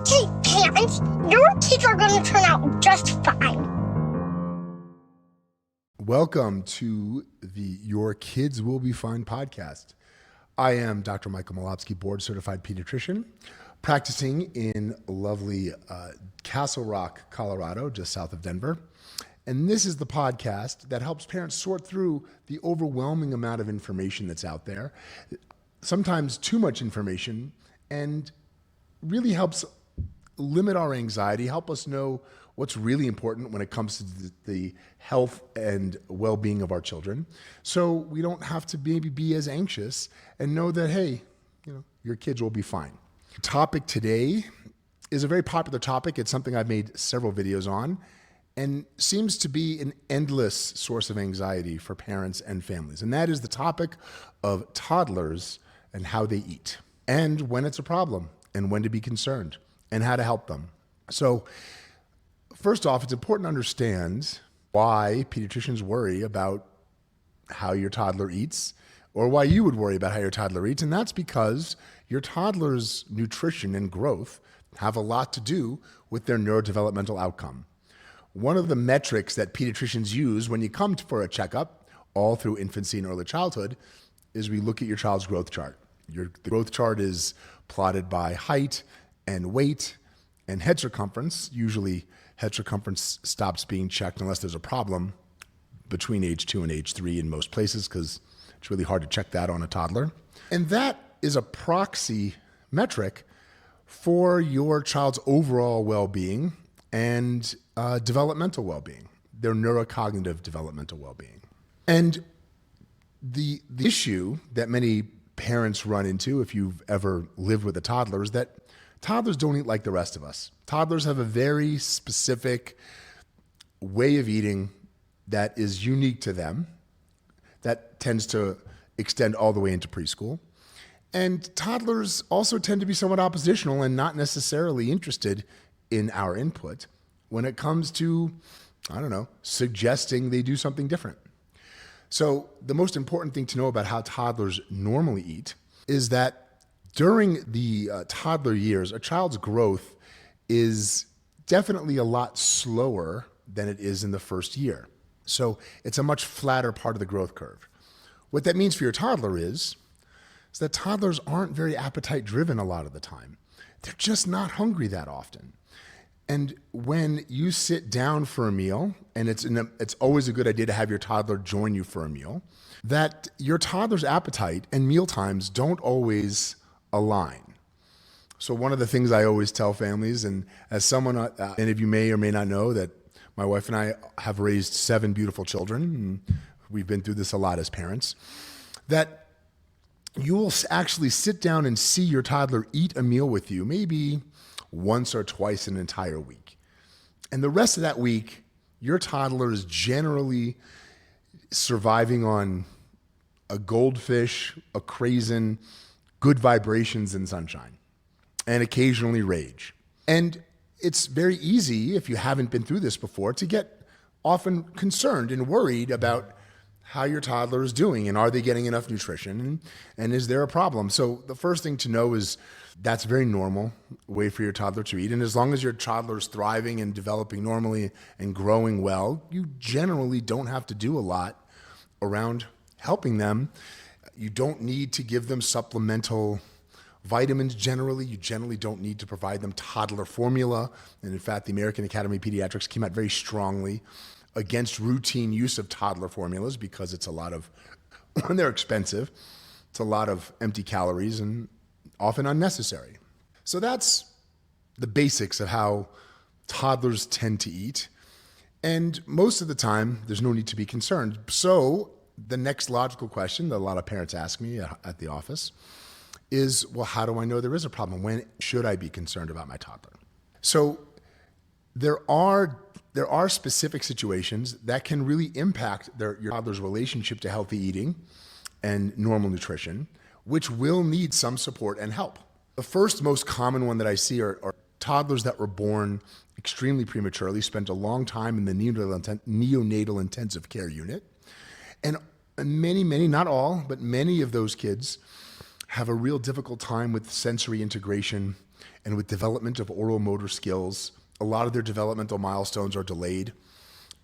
okay, parents. Your kids are going to turn out just fine. Welcome to the Your Kids Will Be Fine podcast. I am Dr. Michael Malopsky, board-certified pediatrician, practicing in lovely Castle Rock, Colorado, just south of Denver. And this is the podcast that helps parents sort through the overwhelming amount of information that's out there, sometimes too much information, and really helps limit our anxiety, help us know what's really important when it comes to the health and well-being of our children, so we don't have to maybe be as anxious and know that, hey, your kids will be fine. The topic today is a very popular topic. It's something I've made several videos on and seems to be an endless source of anxiety for parents and families. And that is the topic of toddlers and how they eat, and when it's a problem, and when to be concerned, and how to help them. So first off, it's important to understand why pediatricians worry about how your toddler eats, or why you would worry about how your toddler eats. And that's because your toddler's nutrition and growth have a lot to do with their neurodevelopmental outcome. One of the metrics that pediatricians use when you come for a checkup, all through infancy and early childhood, is we look at your child's growth chart. The growth chart is plotted by height and weight and head circumference. Usually head circumference stops being checked unless there's a problem between age 2 and age 3 in most places, because it's really hard to check that on a toddler. And that is a proxy metric for your child's overall well-being and developmental well-being, their neurocognitive developmental well-being. And the issue that many parents run into, if you've ever lived with a toddler, is that toddlers don't eat like the rest of us. Toddlers have a very specific way of eating that is unique to them, that tends to extend all the way into preschool. And toddlers also tend to be somewhat oppositional and not necessarily interested in our input when it comes to, suggesting they do something different. So the most important thing to know about how toddlers normally eat is that during the toddler years, a child's growth is definitely a lot slower than it is in the first year. So it's a much flatter part of the growth curve. What that means for your toddler is that toddlers aren't very appetite driven a lot of the time. They're just not hungry that often. And when you sit down for a meal, and it's always a good idea to have your toddler join you for a meal, that your toddler's appetite and meal times don't always align. So one of the things I always tell families, and as someone, any of you may or may not know, that my wife and I have raised 7 beautiful children, and we've been through this a lot as parents, that you will actually sit down and see your toddler eat a meal with you, maybe once or twice an entire week. And the rest of that week, your toddler is generally surviving on a goldfish, a craisin, good vibrations and sunshine, and occasionally rage. And it's very easy, if you haven't been through this before, to get often concerned and worried about how your toddler is doing, and are they getting enough nutrition, and is there a problem? So the first thing to know is that's a very normal way for your toddler to eat. And as long as your toddler is thriving and developing normally and growing well, you generally don't have to do a lot around helping them. You don't need to give them supplemental vitamins generally. You generally don't need to provide them toddler formula. And in fact, the American Academy of Pediatrics came out very strongly against routine use of toddler formulas, because it's a lot of, when they're expensive, it's a lot of empty calories and often unnecessary. So that's the basics of how toddlers tend to eat. And most of the time, there's no need to be concerned. So the next logical question that a lot of parents ask me at the office is, well, how do I know there is a problem? When should I be concerned about my toddler? So there are specific situations that can really impact your toddler's relationship to healthy eating and normal nutrition, which will need some support and help. The first most common one that I see are toddlers that were born extremely prematurely, spent a long time in the neonatal intensive care unit. And many, not all, but many of those kids have a real difficult time with sensory integration And with development of oral motor skills, a lot of their developmental milestones are delayed.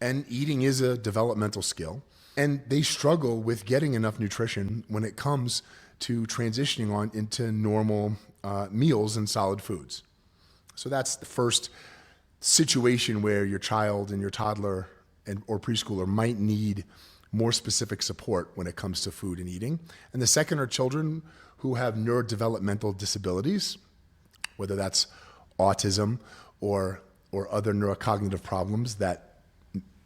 And eating is a developmental skill. And they struggle with getting enough nutrition when it comes to transitioning on into normal meals and solid foods. So that's the first situation where your child and your toddler or preschooler might need more specific support when it comes to food and eating. And the second are children who have neurodevelopmental disabilities, whether that's autism or other neurocognitive problems that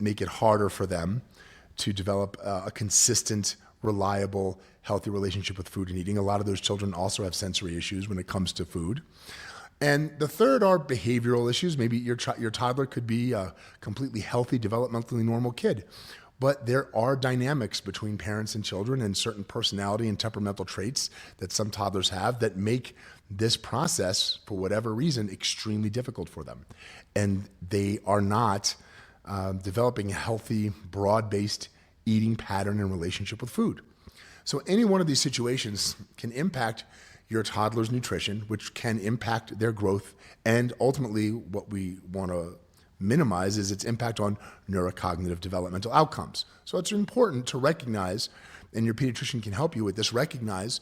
make it harder for them to develop a consistent, reliable, healthy relationship with food and eating. A lot of those children also have sensory issues when it comes to food. And the third are behavioral issues. Maybe your toddler could be a completely healthy, developmentally normal kid, but there are dynamics between parents and children and certain personality and temperamental traits that some toddlers have that make this process, for whatever reason, extremely difficult for them. And they are not developing a healthy, broad-based eating pattern and relationship with food. So any one of these situations can impact your toddler's nutrition, which can impact their growth, and ultimately what we want to minimize is its impact on neurocognitive developmental outcomes. So it's important to recognize, and your pediatrician can help you with this, recognize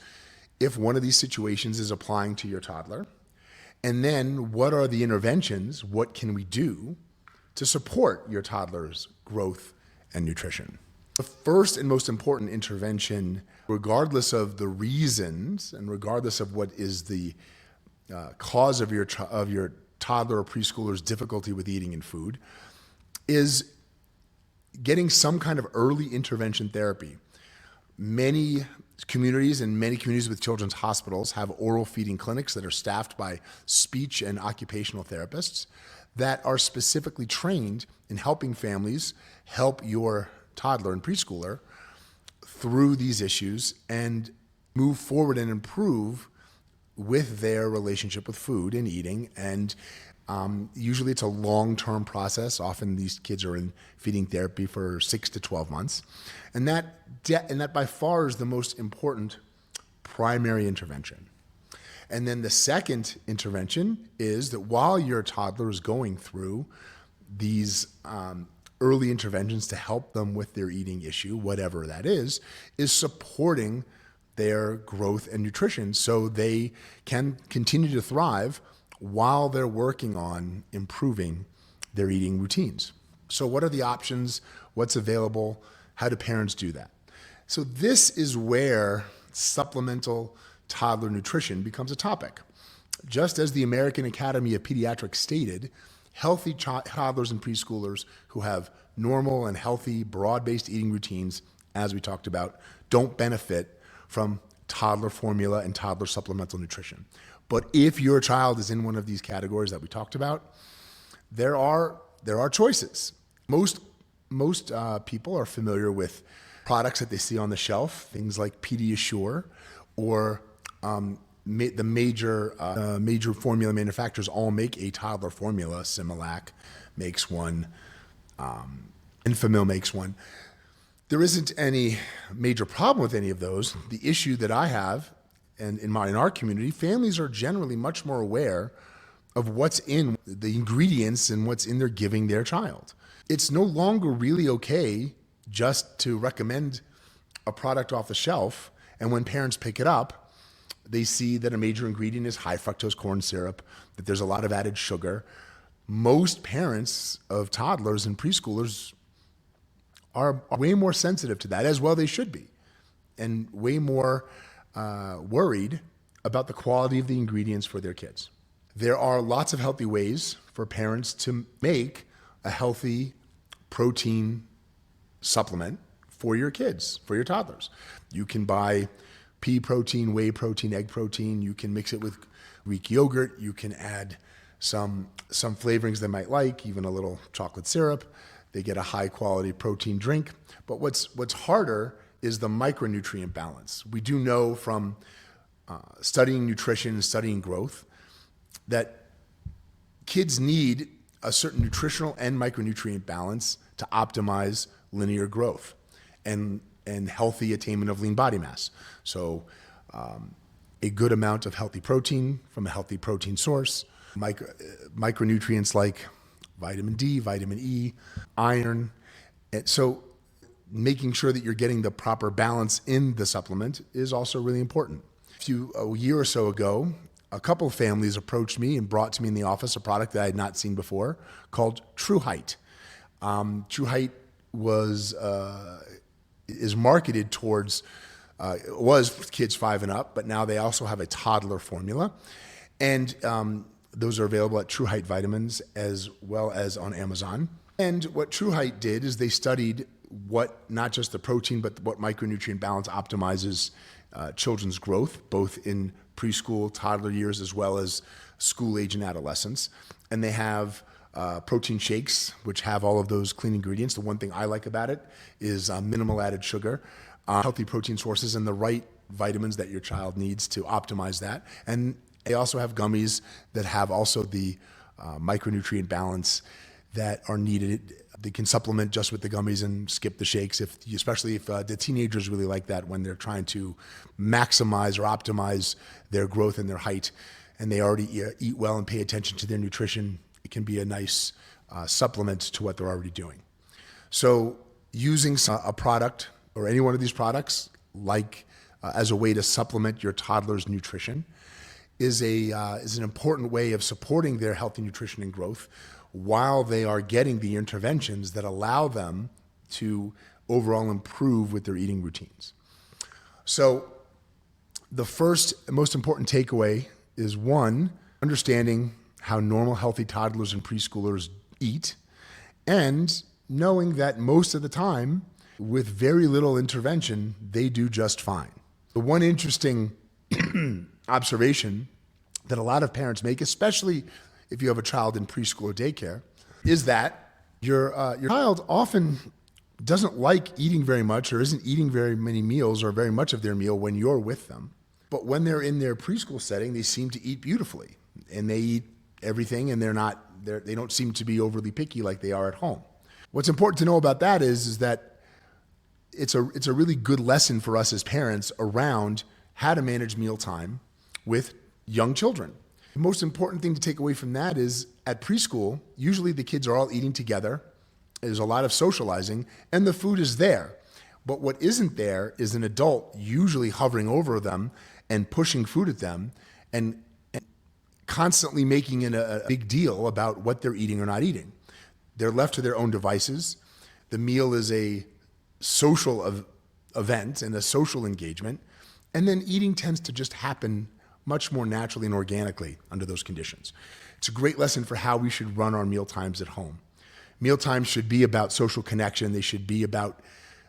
if one of these situations is applying to your toddler, and then what are the interventions, what can we do to support your toddler's growth and nutrition. The first and most important intervention, regardless of the reasons and regardless of what is the cause of your toddler or preschooler's difficulty with eating and food, is getting some kind of early intervention therapy. Many communities with children's hospitals have oral feeding clinics that are staffed by speech and occupational therapists that are specifically trained in helping families help your toddler and preschooler through these issues and move forward and improve with their relationship with food and eating. And usually it's a long-term process. Often these kids are in feeding therapy for 6 to 12 months. And that by far is the most important primary intervention. And then the second intervention is that while your toddler is going through these early interventions to help them with their eating issue, whatever that is supporting their growth and nutrition so they can continue to thrive while they're working on improving their eating routines. So what are the options? What's available? How do parents do that? So this is where supplemental toddler nutrition becomes a topic. Just as the American Academy of Pediatrics stated, healthy toddlers and preschoolers who have normal and healthy, broad-based eating routines, as we talked about, don't benefit from toddler formula and toddler supplemental nutrition. But if your child is in one of these categories that we talked about, there are choices. Most people are familiar with products that they see on the shelf, things like Pediasure or the major formula manufacturers all make a toddler formula. Similac makes one, Enfamil makes one. There isn't any major problem with any of those. The issue that I have, and in our community, families are generally much more aware of what's in the ingredients and what's in there giving their child. It's no longer really okay just to recommend a product off the shelf, and when parents pick it up, they see that a major ingredient is high fructose corn syrup, that there's a lot of added sugar. Most parents of toddlers and preschoolers are way more sensitive to that, as well they should be, and way more worried about the quality of the ingredients for their kids. There are lots of healthy ways for parents to make a healthy protein supplement for your kids, for your toddlers. You can buy pea protein, whey protein, egg protein. You can mix it with Greek yogurt. You can add some flavorings they might like, even a little chocolate syrup. They get a high quality protein drink. But what's harder is the micronutrient balance. We do know from studying nutrition and studying growth that kids need a certain nutritional and micronutrient balance to optimize linear growth and healthy attainment of lean body mass. So a good amount of healthy protein from a healthy protein source, micronutrients like vitamin D, vitamin E, iron. And so making sure that you're getting the proper balance in the supplement is also really important. A year or so ago, a couple of families approached me and brought to me in the office a product that I had not seen before called True Height. True Height is marketed towards, was for kids 5 and up, but now they also have a toddler formula. And those are available at True Height Vitamins as well as on Amazon. And what True Height did is they studied not just the protein, but what micronutrient balance optimizes children's growth, both in preschool, toddler years, as well as school age and adolescence. And they have protein shakes, which have all of those clean ingredients. The one thing I like about it is minimal added sugar, healthy protein sources, and the right vitamins that your child needs to optimize that. And they also have gummies that have also the micronutrient balance that are needed. They can supplement just with the gummies and skip the shakes, especially if the teenagers really like that when they're trying to maximize or optimize their growth and their height, and they already eat well and pay attention to their nutrition. It can be a nice supplement to what they're already doing. So using a product or any one of these products as a way to supplement your toddler's nutrition is an important way of supporting their healthy nutrition and growth while they are getting the interventions that allow them to overall improve with their eating routines. So the first and most important takeaway is, one, understanding how normal, healthy toddlers and preschoolers eat, and knowing that most of the time, with very little intervention, they do just fine. The one interesting observation that a lot of parents make, especially if you have a child in preschool or daycare, is that your child often doesn't like eating very much or isn't eating very many meals or very much of their meal when you're with them. But when they're in their preschool setting, they seem to eat beautifully, and they eat everything, and they don't seem to be overly picky like they are at home. What's important to know about that is that it's a really good lesson for us as parents around how to manage mealtime with young children. The most important thing to take away from that is at preschool, usually the kids are all eating together. There's a lot of socializing, and the food is there. But what isn't there is an adult usually hovering over them and pushing food at them and constantly making it a big deal about what they're eating or not eating. They're left to their own devices. The meal is a social event and a social engagement, and then eating tends to just happen much more naturally and organically under those conditions. It's a great lesson for how we should run our meal times at home. Meal times should be about social connection. They should be about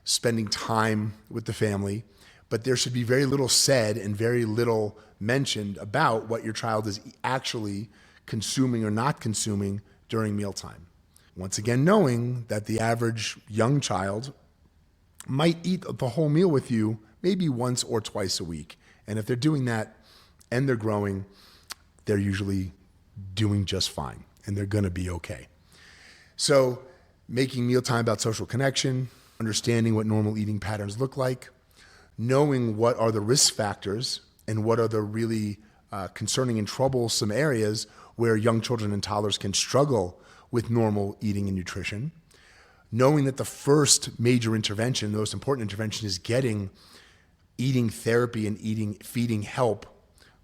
spending time with the family, but there should be very little said and very little mentioned about what your child is actually consuming or not consuming during mealtime. Once again, knowing that the average young child might eat the whole meal with you maybe once or twice a week. And if they're doing that and they're growing, they're usually doing just fine, and they're gonna be okay. So making mealtime about social connection, understanding what normal eating patterns look like, knowing what are the risk factors and what are the really concerning and troublesome areas where young children and toddlers can struggle with normal eating and nutrition, knowing that the first major intervention, the most important intervention, is getting eating therapy and feeding help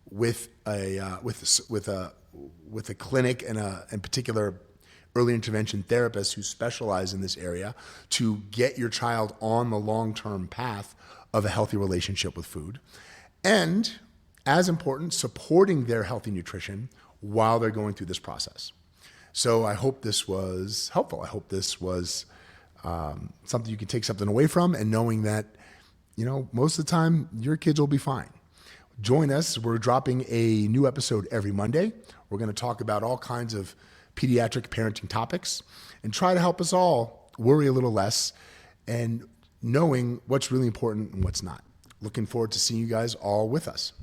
with a clinic and in particular early intervention therapists who specialize in this area to get your child on the long-term path of a healthy relationship with food. And as important, supporting their healthy nutrition while they're going through this process. So I hope this was helpful. I hope this was something you can take something away from, and knowing that, most of the time your kids will be fine. Join us. We're dropping a new episode every Monday. We're going to talk about all kinds of pediatric parenting topics and try to help us all worry a little less and knowing what's really important and what's not. Looking forward to seeing you guys all with us.